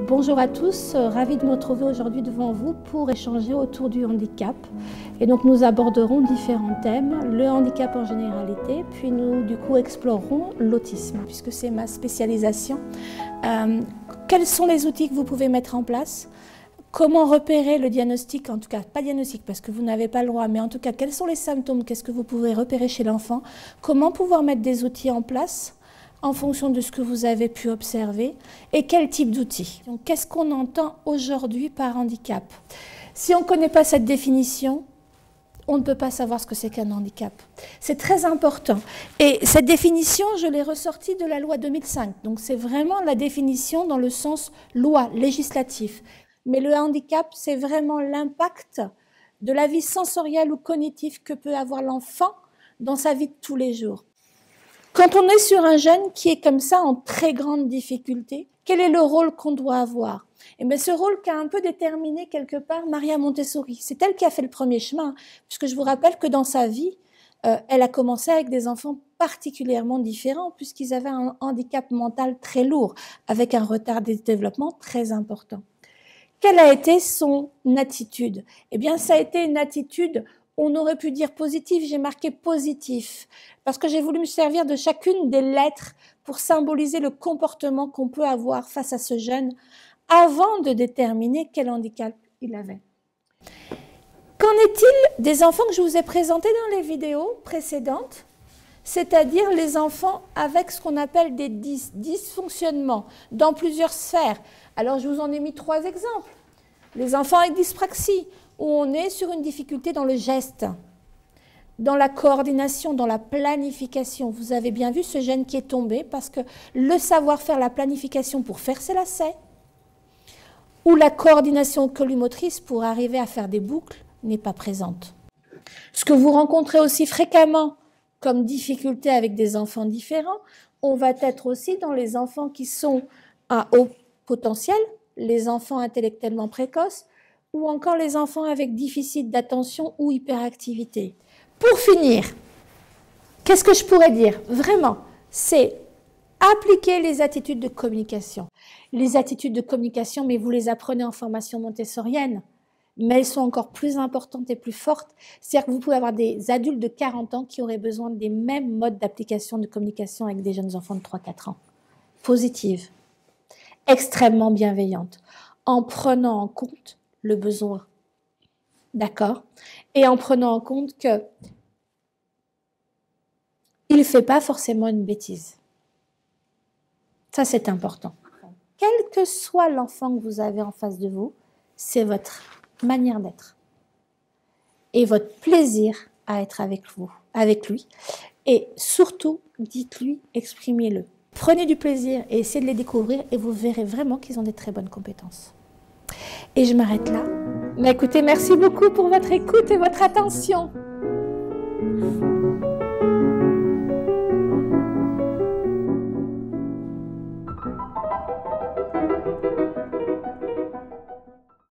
Bonjour à tous, ravie de me retrouver aujourd'hui devant vous pour échanger autour du handicap. Et donc nous aborderons différents thèmes, le handicap en généralité, puis nous du coup explorerons l'autisme, puisque c'est ma spécialisation. Quels sont les outils que vous pouvez mettre en place? Comment repérer le diagnostic, en tout cas pas diagnostic parce que vous n'avez pas le droit, mais en tout cas quels sont les symptômes, qu'est-ce que vous pouvez repérer chez l'enfant? Comment pouvoir mettre des outils en place en fonction de ce que vous avez pu observer et quel type d'outils. Donc qu'est-ce qu'on entend aujourd'hui par handicap? Si on ne connaît pas cette définition, on ne peut pas savoir ce que c'est qu'un handicap. C'est très important. Et cette définition, je l'ai ressortie de la loi 2005. Donc c'est vraiment la définition dans le sens loi, législatif. Mais le handicap, c'est vraiment l'impact de la vie sensorielle ou cognitive que peut avoir l'enfant dans sa vie de tous les jours. Quand on est sur un jeune qui est comme ça en très grande difficulté, quel est le rôle qu'on doit avoir? Et bien ce rôle qu'a un peu déterminé quelque part Maria Montessori. C'est elle qui a fait le premier chemin, puisque je vous rappelle que dans sa vie, elle a commencé avec des enfants particulièrement différents, puisqu'ils avaient un handicap mental très lourd, avec un retard de développement très important. Quelle a été son attitude? Eh bien ça a été une attitude, on aurait pu dire positif, j'ai marqué positif, parce que j'ai voulu me servir de chacune des lettres pour symboliser le comportement qu'on peut avoir face à ce jeune avant de déterminer quel handicap il avait. Qu'en est-il des enfants que je vous ai présentés dans les vidéos précédentes, c'est-à-dire les enfants avec ce qu'on appelle des dysfonctionnements dans plusieurs sphères? Alors je vous en ai mis 3 exemples. Les enfants avec dyspraxie, où on est sur une difficulté dans le geste, dans la coordination, dans la planification. Vous avez bien vu ce jeune qui est tombé parce que le savoir faire la planification pour faire ses lacets ou la coordination oculomotrice pour arriver à faire des boucles n'est pas présente. Ce que vous rencontrez aussi fréquemment comme difficulté avec des enfants différents, on va être aussi dans les enfants qui sont à haut potentiel, les enfants intellectuellement précoces, ou encore les enfants avec déficit d'attention ou hyperactivité. Pour finir, qu'est-ce que je pourrais dire? Vraiment, c'est appliquer les attitudes de communication. Les attitudes de communication, mais vous les apprenez en formation montessorienne, mais elles sont encore plus importantes et plus fortes. C'est-à-dire que vous pouvez avoir des adultes de 40 ans qui auraient besoin des mêmes modes d'application de communication avec des jeunes enfants de 3-4 ans. Positive, extrêmement bienveillante, en prenant en compte le besoin, d'accord? Et en prenant en compte que il ne fait pas forcément une bêtise. Ça, c'est important. Quel que soit l'enfant que vous avez en face de vous, c'est votre manière d'être et votre plaisir à être avec vous, avec lui. Et surtout, dites-lui, exprimez-le. Prenez du plaisir et essayez de les découvrir et vous verrez vraiment qu'ils ont des très bonnes compétences. Et je m'arrête là. Mais écoutez, merci beaucoup pour votre écoute et votre attention.